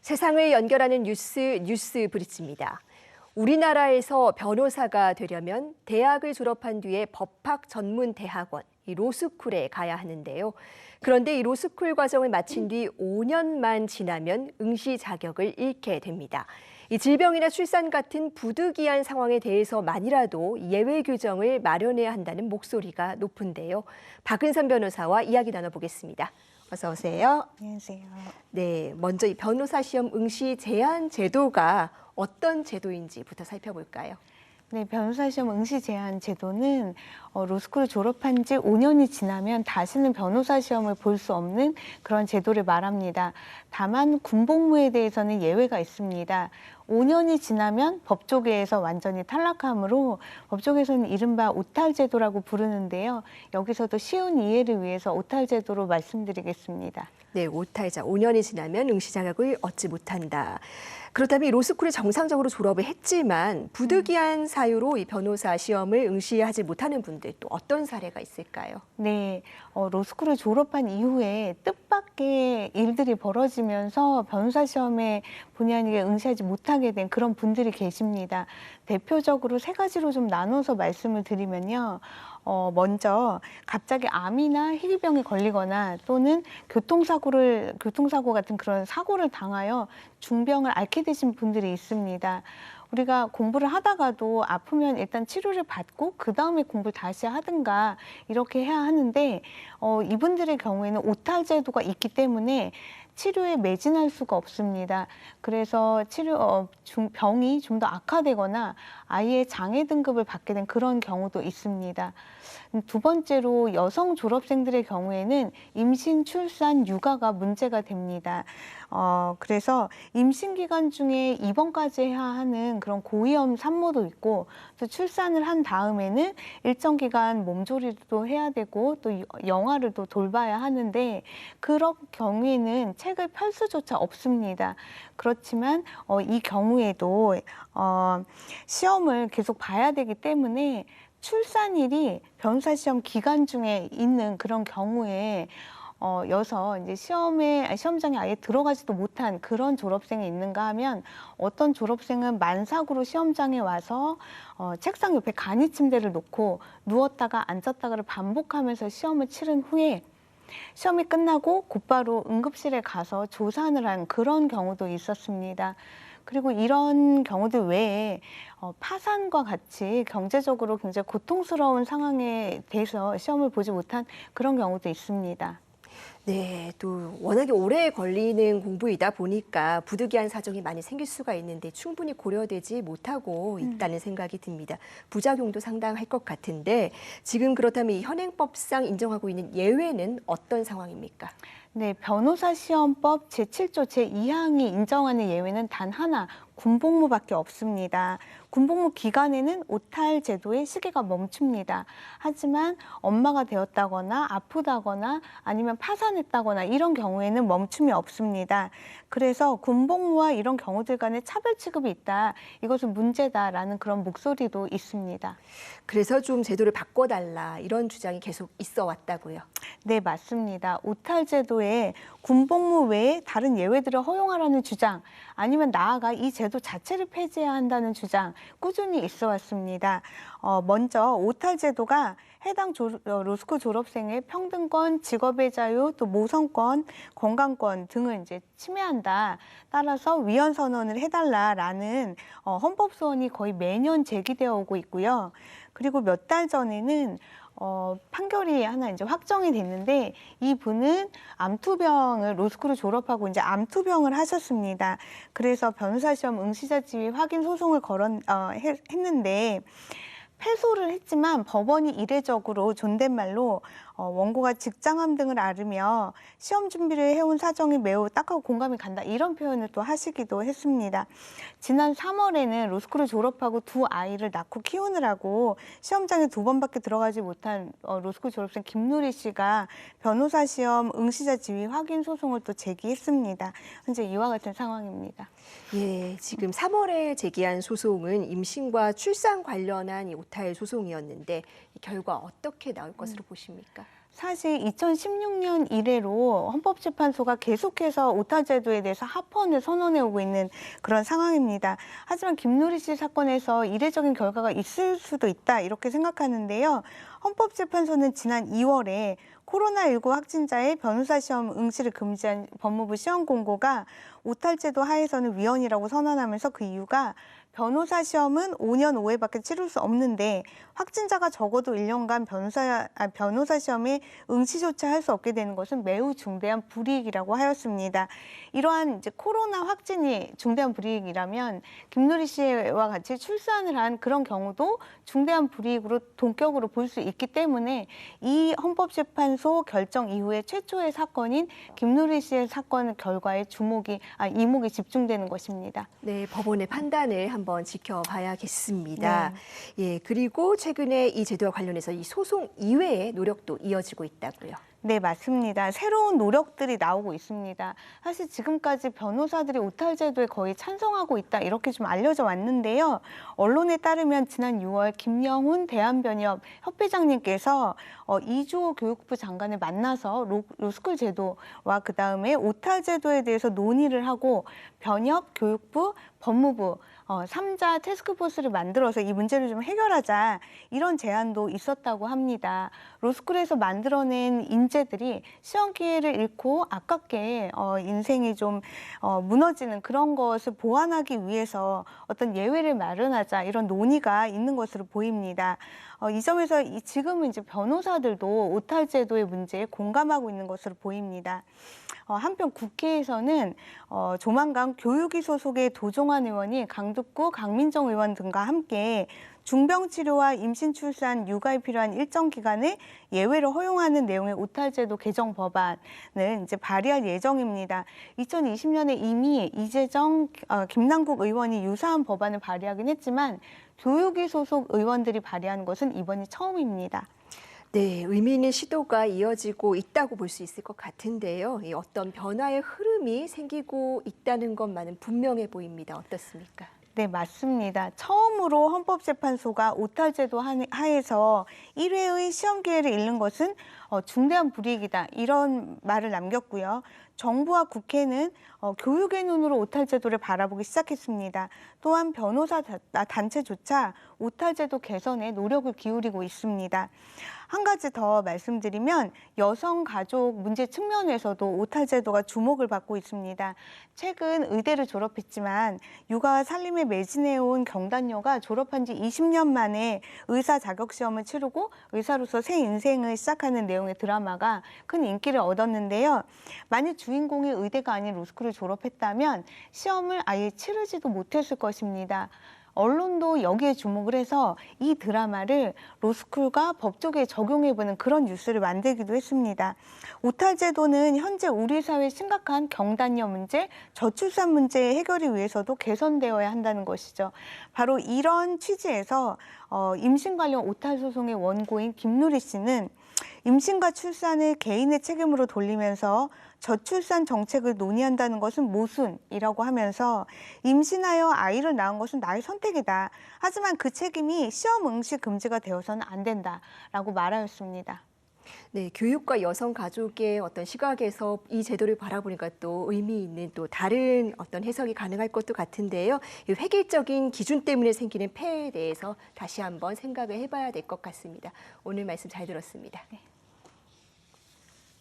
세상을 연결하는 뉴스 브릿지입니다. 우리나라에서 변호사가 되려면 대학을 졸업한 뒤에 법학 전문 대학원, 이 로스쿨에 가야 하는데요. 그런데 이 로스쿨 과정을 마친 뒤 5년만 지나면 응시 자격을 잃게 됩니다. 이 질병이나 출산 같은 부득이한 상황에 대해서만이라도 예외 규정을 마련해야 한다는 목소리가 높은데요. 박은선 변호사와 이야기 나눠보겠습니다. 어서 오세요. 안녕하세요. 네, 먼저 이 변호사 시험 응시 제한 제도가 어떤 제도인지부터 살펴볼까요? 네, 변호사 시험 응시 제한 제도는 로스쿨을 졸업한 지 5년이 지나면 다시는 변호사 시험을 볼 수 없는 그런 제도를 말합니다. 다만 군복무에 대해서는 예외가 있습니다. 5년이 지나면 법조계에서 완전히 탈락하므로 법조계에서는 이른바 오탈 제도라고 부르는데요. 여기서도 쉬운 이해를 위해서 오탈 제도로 말씀드리겠습니다. 네, 오탈자 5년이 지나면 응시 자격을 얻지 못한다. 그렇다면 이 로스쿨을 정상적으로 졸업을 했지만 부득이한 사유로 이 변호사 시험을 응시하지 못하는 분들 또 어떤 사례가 있을까요? 네, 로스쿨을 졸업한 이후에 뜻밖의 일들이 벌어지면서 변호사 시험에 본의 아니게 응시하지 못하게 된 그런 분들이 계십니다. 대표적으로 세 가지로 좀 나눠서 말씀을 드리면요. 먼저 갑자기 암이나 희귀병에 걸리거나 또는 교통사고 같은 그런 사고를 당하여 중병을 앓게 되신 분들이 있습니다. 우리가 공부를 하다가도 아프면 일단 치료를 받고 그 다음에 공부를 다시 하든가 이렇게 해야 하는데 이분들의 경우에는 오탈 제도가 있기 때문에 치료에 매진할 수가 없습니다. 그래서 병이 좀 더 악화되거나 아예 장애 등급을 받게 된 그런 경우도 있습니다. 두 번째로 여성 졸업생들의 경우에는 임신, 출산, 육아가 문제가 됩니다. 그래서 임신 기간 중에 입원까지 해야 하는 그런 고위험 산모도 있고 또 출산을 한 다음에는 일정 기간 몸조리도 해야 되고 또 영아를 또 돌봐야 하는데 그런 경우에는 책을 펼 수조차 없습니다. 그렇지만 이 경우에도 시험을 계속 봐야 되기 때문에 출산일이 변호사 시험 기간 중에 있는 그런 경우에 여서 이제 시험장에 아예 들어가지도 못한 그런 졸업생이 있는가 하면 어떤 졸업생은 만삭으로 시험장에 와서 책상 옆에 간이 침대를 놓고 누웠다가 앉았다가를 반복하면서 시험을 치른 후에 시험이 끝나고 곧바로 응급실에 가서 조산을 한 그런 경우도 있었습니다. 그리고 이런 경우들 외에 파산과 같이 경제적으로 굉장히 고통스러운 상황에 대해서 시험을 보지 못한 그런 경우도 있습니다. 네, 또 워낙에 오래 걸리는 공부이다 보니까 부득이한 사정이 많이 생길 수가 있는데 충분히 고려되지 못하고 있다는 생각이 듭니다. 부작용도 상당할 것 같은데 지금 그렇다면 이 현행법상 인정하고 있는 예외는 어떤 상황입니까? 네, 변호사 시험법 제7조 제2항이 인정하는 예외는 단 하나, 군복무밖에 없습니다. 군복무 기간에는 오탈 제도의 시계가 멈춥니다. 하지만 엄마가 되었다거나 아프다거나 아니면 파산했다거나 이런 경우에는 멈춤이 없습니다. 그래서 군복무와 이런 경우들 간에 차별 취급이 있다. 이것은 문제다라는 그런 목소리도 있습니다. 그래서 좀 제도를 바꿔달라 이런 주장이 계속 있어 왔다고요. 네, 맞습니다. 오탈 제도에 군복무 외에 다른 예외들을 허용하라는 주장, 아니면 나아가 이 제도 자체를 폐지해야 한다는 주장 꾸준히 있어 왔습니다. 먼저 오탈 제도가 해당 로스쿨 졸업생의 평등권, 직업의 자유, 또 모성권, 건강권 등을 이제 침해한다. 따라서 위헌 선언을 해달라라는 헌법 소원이 거의 매년 제기되어 오고 있고요. 그리고 몇 달 전에는 판결이 하나 이제 확정이 됐는데 이분은 암투병을 로스쿨을 졸업하고 이제 암투병을 하셨습니다. 그래서 변호사 시험 응시자 지위 확인 소송을 했는데 패소를 했지만 법원이 이례적으로 존댓말로 원고가 직장암 등을 앓으며 시험 준비를 해온 사정이 매우 딱하고 공감이 간다 이런 표현을 또 하시기도 했습니다. 지난 3월에는 로스쿨을 졸업하고 두 아이를 낳고 키우느라고 시험장에 2번밖에 들어가지 못한 로스쿨 졸업생 김누리 씨가 변호사 시험 응시자 지위 확인 소송을 또 제기했습니다. 현재 이와 같은 상황입니다. 예, 지금 3월에 제기한 소송은 임신과 출산 관련한 이 오탈 소송이었는데 이 결과 어떻게 나올 것으로 보십니까? 사실 2016년 이래로 헌법재판소가 계속해서 오탈제도에 대해서 합헌을 선언해 오고 있는 그런 상황입니다. 하지만 김누리 씨 사건에서 이례적인 결과가 있을 수도 있다 이렇게 생각하는데요. 헌법재판소는 지난 2월에 코로나19 확진자의 변호사 시험 응시를 금지한 법무부 시험 공고가 오탈제도 하에서는 위헌이라고 선언하면서 그 이유가 변호사 시험은 5년 5회밖에 치를 수 없는데 확진자가 적어도 1년간 변호사 시험에 응시조차 할 수 없게 되는 것은 매우 중대한 불이익이라고 하였습니다. 이러한 이제 코로나 확진이 중대한 불이익이라면 김누리 씨와 같이 출산을 한 그런 경우도 중대한 불이익으로 동격으로 볼 수 있기 때문에 이 헌법재판소 결정 이후에 최초의 사건인 김누리 씨의 사건 결과에 이목이 집중되는 것입니다. 네, 법원의 판단을 한번 지켜봐야겠습니다. 네. 예, 그리고 최근에 이 제도와 관련해서 이 소송 이외의 노력도 이어지고 있다고요. 네, 맞습니다. 새로운 노력들이 나오고 있습니다. 사실 지금까지 변호사들이 오탈제도에 거의 찬성하고 있다 이렇게 좀 알려져 왔는데요. 언론에 따르면 지난 6월 김영훈 대한변협 협회장님께서 이주호 교육부 장관을 만나서 로스쿨 제도와 그다음에 오탈제도에 대해서 논의를 하고 변협, 교육부, 법무부 3자 태스크포스를 만들어서 이 문제를 좀 해결하자 이런 제안도 있었다고 합니다. 로스쿨에서 만들어낸 인재들이 시험 기회를 잃고 아깝게 인생이 좀 무너지는 그런 것을 보완하기 위해서 어떤 예외를 마련하자 이런 논의가 있는 것으로 보입니다. 이 점에서 지금은 이제 변호사들도 오탈제도의 문제에 공감하고 있는 것으로 보입니다. 한편 국회에서는 조만간 교육위 소속의 도종환 의원이 강북구 강민정 의원 등과 함께 중병치료와 임신, 출산, 육아에 필요한 일정 기간에 예외를 허용하는 내용의 오탈제도 개정 법안을 이제 발의할 예정입니다. 2020년에 이미 이재정, 김남국 의원이 유사한 법안을 발의하긴 했지만 교육위 소속 의원들이 발의하는 것은 이번이 처음입니다. 네, 의미 있는 시도가 이어지고 있다고 볼 수 있을 것 같은데요. 이 어떤 변화의 흐름이 생기고 있다는 것만은 분명해 보입니다. 어떻습니까? 네, 맞습니다. 처음으로 헌법재판소가 오탈제도 하에서 1회의 시험 기회를 잃는 것은 중대한 불이익이다. 이런 말을 남겼고요. 정부와 국회는 교육의 눈으로 오탈제도를 바라보기 시작했습니다. 또한 변호사 단체조차 오탈제도 개선에 노력을 기울이고 있습니다. 한 가지 더 말씀드리면 여성가족 문제 측면에서도 오탈제도가 주목을 받고 있습니다. 최근 의대를 졸업했지만 육아와 살림에 매진해온 경단녀가 졸업한 지 20년 만에 의사 자격시험을 치르고 의사로서 새 인생을 시작하는 내용의 드라마가 큰 인기를 얻었는데요. 만약 주인공이 의대가 아닌 로스쿨을 졸업했다면 시험을 아예 치르지도 못했을 것입니다. 언론도 여기에 주목을 해서 이 드라마를 로스쿨과 법조계에 적용해보는 그런 뉴스를 만들기도 했습니다. 오탈제도는 현재 우리 사회의 심각한 경단녀 문제, 저출산 문제 해결을 위해서도 개선되어야 한다는 것이죠. 바로 이런 취지에서 임신 관련 오탈 소송의 원고인 김누리 씨는 임신과 출산을 개인의 책임으로 돌리면서 저출산 정책을 논의한다는 것은 모순이라고 하면서 임신하여 아이를 낳은 것은 나의 선택이다. 하지만 그 책임이 시험 응시 금지가 되어서는 안 된다라고 말하였습니다. 네, 교육과 여성 가족의 어떤 시각에서 이 제도를 바라보니까 또 의미 있는 또 다른 어떤 해석이 가능할 것도 같은데요. 이 획일적인 기준 때문에 생기는 폐해에 대해서 다시 한번 생각을 해봐야 될 것 같습니다. 오늘 말씀 잘 들었습니다. 네.